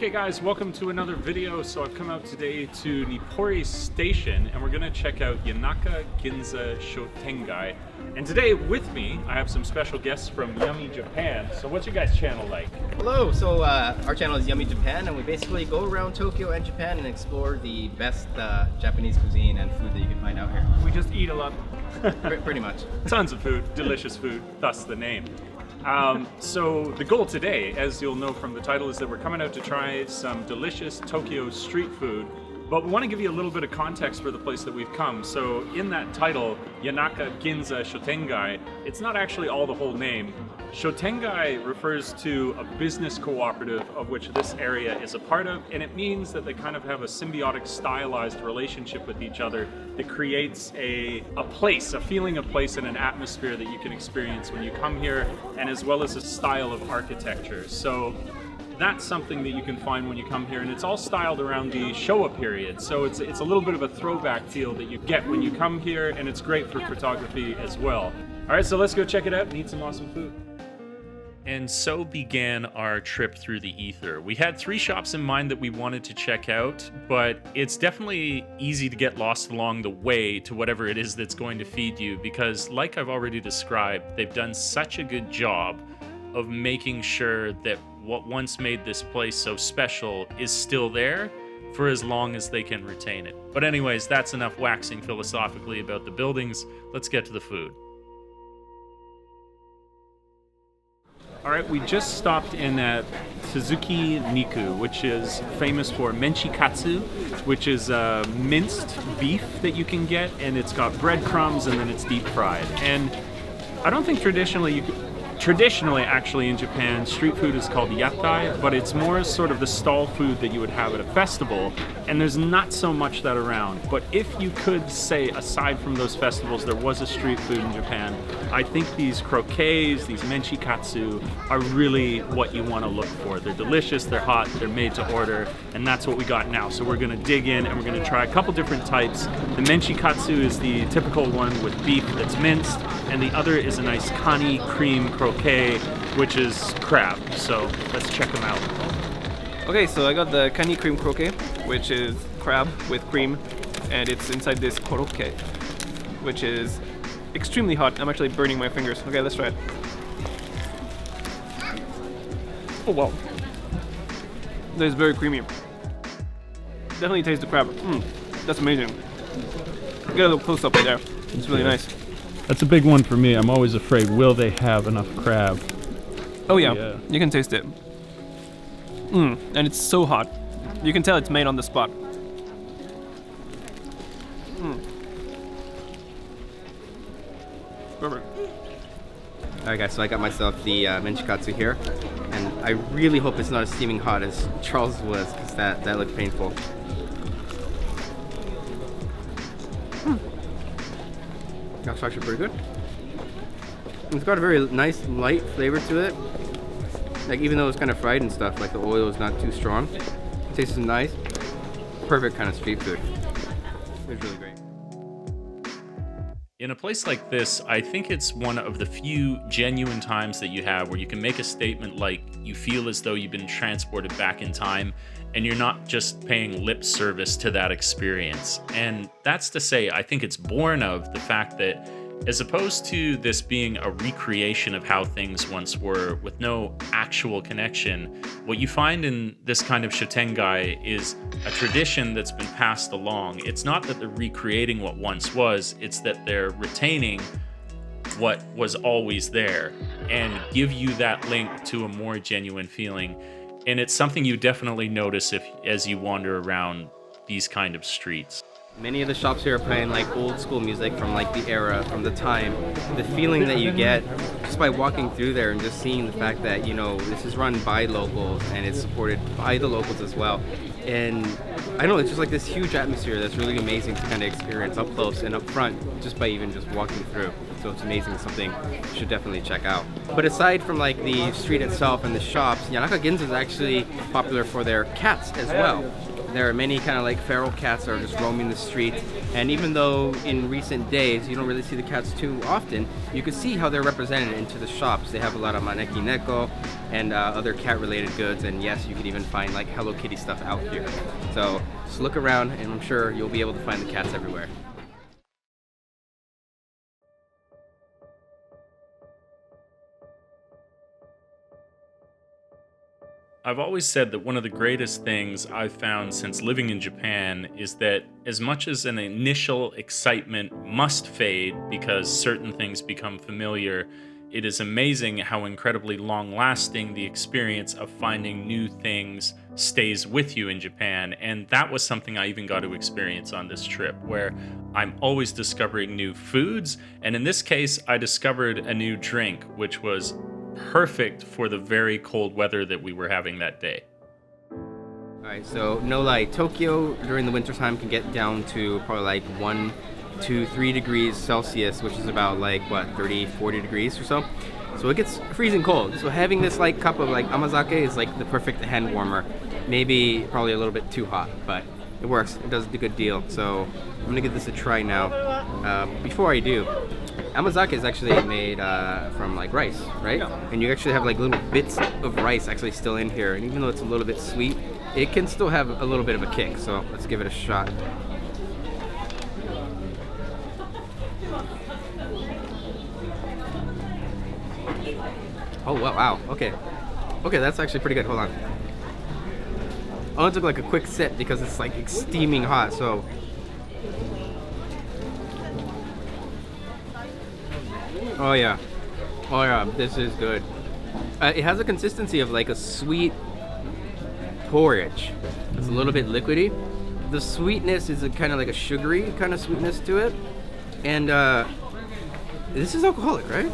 Okay guys, welcome to another video. So I've come out today to Nippori Station and we're gonna check out Yanaka Ginza Shoutengai. And today with me, I have some special guests from Yummy Japan. So what's your guys' channel like? Hello, so our channel is Yummy Japan and we basically go around Tokyo and Japan and explore the best Japanese cuisine and food that you can find out here. We just eat a lot. Pretty much. Tons of food, delicious food, thus the name. So the goal today, as you'll know from the title, is that we're coming out to try some delicious Tokyo street food, but we want to give you a little bit of context for the place that we've come. So in that title, Yanaka Ginza Shoutengai, it's not actually all the whole name. Shoutengai refers to a business cooperative of which this area is a part of, and it means that they kind of have a symbiotic, stylized relationship with each other that creates a place, a feeling of place and an atmosphere that you can experience when you come here, and as well as a style of architecture. So that's something that you can find when you come here, and it's all styled around the Showa period. So it's a little bit of a throwback feel that you get when you come here, and it's great for photography as well. All right, so let's go check it out and eat some awesome food. And so began our trip through the ether. We had 3 shops in mind that we wanted to check out, but it's definitely easy to get lost along the way to whatever it is that's going to feed you, because like I've already described, they've done such a good job of making sure that what once made this place so special is still there for as long as they can retain it. But anyways, that's enough waxing philosophically about the buildings. Let's get to the food. All right, we just stopped in at Suzuki Niku, which is famous for menchikatsu, which is minced beef that you can get, and it's got breadcrumbs and then it's deep fried. And I don't think traditionally actually in Japan, street food is called yatai, but it's more sort of the stall food that you would have at a festival, and there's not so much that around. But if you could say, aside from those festivals, there was a street food in Japan, I think these croquettes, these menchikatsu, are really what you want to look for. They're delicious, they're hot, they're made to order, and that's what we got now. So we're gonna dig in and we're gonna try a couple different types. The menchikatsu is the typical one with beef that's minced, and the other is a nice kani cream croquette, which is crab. So let's check them out. Okay, so I got the kani cream croquette, which is crab with cream, and it's inside this korokke, which is extremely hot. I'm actually burning my fingers. Okay, let's try it. Oh wow. That is very creamy. Definitely taste the crab. That's amazing. Get a little close up right there. It's really nice. That's a big one for me. I'm always afraid, will they have enough crab? Oh yeah, you can taste it. And it's so hot. You can tell it's made on the spot. Perfect. Alright guys, so I got myself the menchikatsu here, and I really hope it's not as steaming hot as Charles was, because that looked painful. That's actually pretty good. It's got a very nice light flavor to it. Like, even though it's kind of fried and stuff, like the oil is not too strong. It tastes nice. Perfect kind of street food. It's really great. In a place like this, I think it's one of the few genuine times that you have where you can make a statement like you feel as though you've been transported back in time and you're not just paying lip service to that experience. And that's to say, I think it's born of the fact that as opposed to this being a recreation of how things once were with no actual connection, what you find in this kind of shoutengai is a tradition that's been passed along. It's not that they're recreating what once was, it's that they're retaining what was always there and give you that link to a more genuine feeling. And it's something you definitely notice as you wander around these kind of streets. Many of the shops here are playing like old school music from like the era, from the time. The feeling that you get just by walking through there and just seeing the fact that, you know, this is run by locals and it's supported by the locals as well. And I don't know, it's just like this huge atmosphere that's really amazing to kind of experience up close and up front just by even just walking through. So it's amazing, something you should definitely check out. But aside from like the street itself and the shops, Yanaka Ginza is actually popular for their cats as well. There are many kind of like feral cats that are just roaming the street, and even though in recent days you don't really see the cats too often, you can see how they're represented into the shops. They have a lot of maneki neko and other cat related goods, and yes, you can even find like Hello Kitty stuff out here. So just look around and I'm sure you'll be able to find the cats everywhere. I've always said that one of the greatest things I've found since living in Japan is that as much as an initial excitement must fade because certain things become familiar, it is amazing how incredibly long-lasting the experience of finding new things stays with you in Japan. And that was something I even got to experience on this trip, where I'm always discovering new foods. And in this case, I discovered a new drink, which was perfect for the very cold weather that we were having that day. Alright, so no lie, Tokyo during the winter time can get down to probably like 1 to 3 degrees Celsius, which is about like what, 30, 40 degrees or so. So it gets freezing cold. So having this like cup of like amazake is like the perfect hand warmer. Maybe probably a little bit too hot, but it works. It does a good deal. So I'm gonna give this a try now. Before I do, amazake is actually made from like rice, right? Yeah. And you actually have like little bits of rice actually still in here. And even though it's a little bit sweet, it can still have a little bit of a kick. So let's give it a shot. Oh, wow. Okay. Okay, that's actually pretty good. Hold on. I only took like a quick sip because it's like steaming hot, so. Oh yeah, this is good. It has a consistency of like a sweet porridge. It's a little bit liquidy. The sweetness is a kind of like a sugary kind of sweetness to it. And this is alcoholic, right?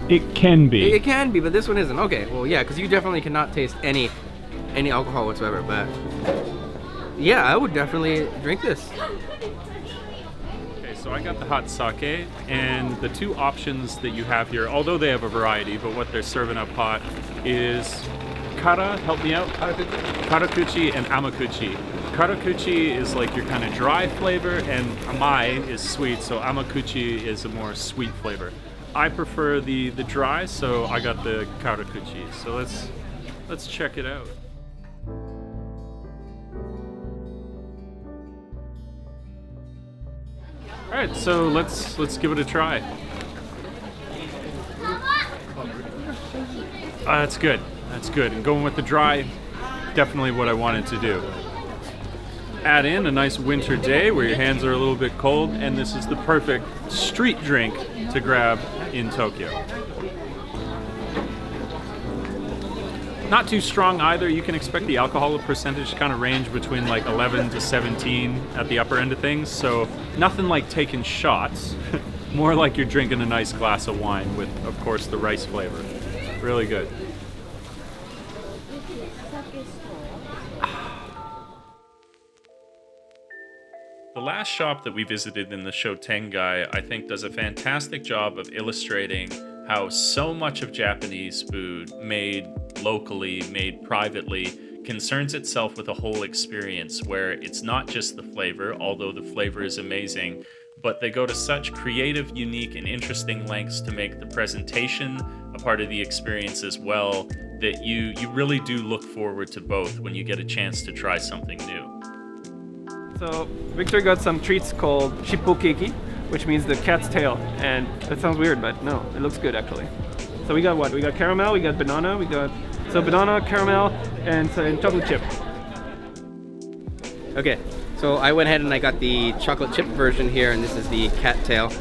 It can be. It can be, but this one isn't. Okay, well yeah, because you definitely cannot taste any alcohol whatsoever, but yeah, I would definitely drink this. So I got the hot sake, and the two options that you have here, although they have a variety, but what they're serving up hot is kara, help me out, karakuchi and amakuchi. Karakuchi is like your kind of dry flavor, and amai is sweet, so amakuchi is a more sweet flavor. I prefer the dry, so I got the karakuchi. So let's check it out. All right, so let's give it a try. That's good. That's good. And going with the dry, definitely what I wanted to do. Add in a nice winter day where your hands are a little bit cold, and this is the perfect street drink to grab in Tokyo. Not too strong either. You can expect the alcohol percentage to kind of range between like 11 to 17 at the upper end of things. So nothing like taking shots, more like you're drinking a nice glass of wine with, of course, the rice flavor. Really good. The last shop that we visited in the Shoutengai, I think, does a fantastic job of illustrating how so much of Japanese food made locally, made privately, concerns itself with a whole experience where it's not just the flavor, although the flavor is amazing, but they go to such creative, unique, and interesting lengths to make the presentation a part of the experience as well, that you really do look forward to both when you get a chance to try something new. So Victor got some treats called shippo keiki, which means the cat's tail, and that sounds weird, but no, it looks good actually. So we got what? We got caramel, we got banana, banana, caramel, and chocolate chip. Okay, so I went ahead and I got the chocolate chip version here, and this is the cat tail.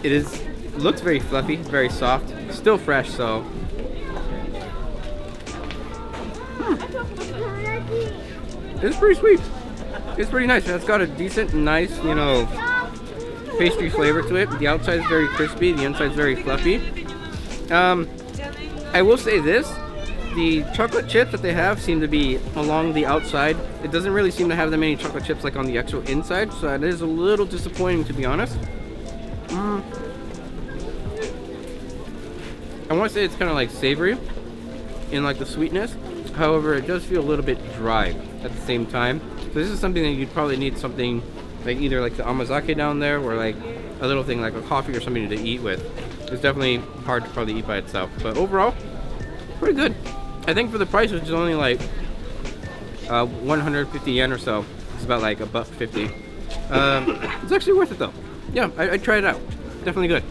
It looks very fluffy, very soft, still fresh, so. It's pretty sweet. It's pretty nice. It's got a decent, nice, pastry flavor to it. The outside is very crispy, the inside is very fluffy. I will say this, the chocolate chips that they have seem to be along the outside. It doesn't really seem to have that many chocolate chips like on the actual inside, so it is a little disappointing, to be honest. I want to say it's kind of like savory in like the sweetness. However, it does feel a little bit dry at the same time. So this is something that you'd probably need something like either like the amazake down there or like a little thing like a coffee or something to eat with. It's definitely hard to probably eat by itself. But overall, pretty good. I think for the price, which is only like 150 yen or so, it's about like $1.50. It's actually worth it though. Yeah, I'd try it out. Definitely good.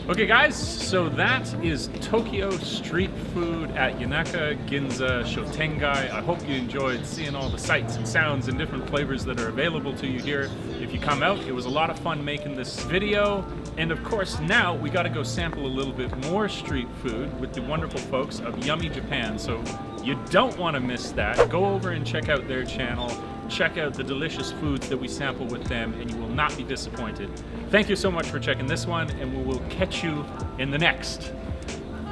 Okay guys, so that is Tokyo street food at Yanaka Ginza Shoutengai. I hope you enjoyed seeing all the sights and sounds and different flavors that are available to you here. If you come out, it was a lot of fun making this video. And of course, now we got to go sample a little bit more street food with the wonderful folks of Yummy Japan. So you don't want to miss that. Go over and check out their channel. Check out the delicious foods that we sample with them, and you will not be disappointed. Thank you so much for checking this one, and we will catch you in the next.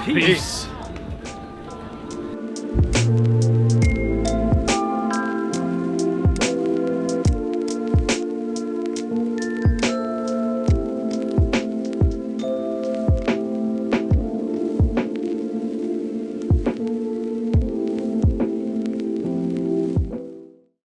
Peace.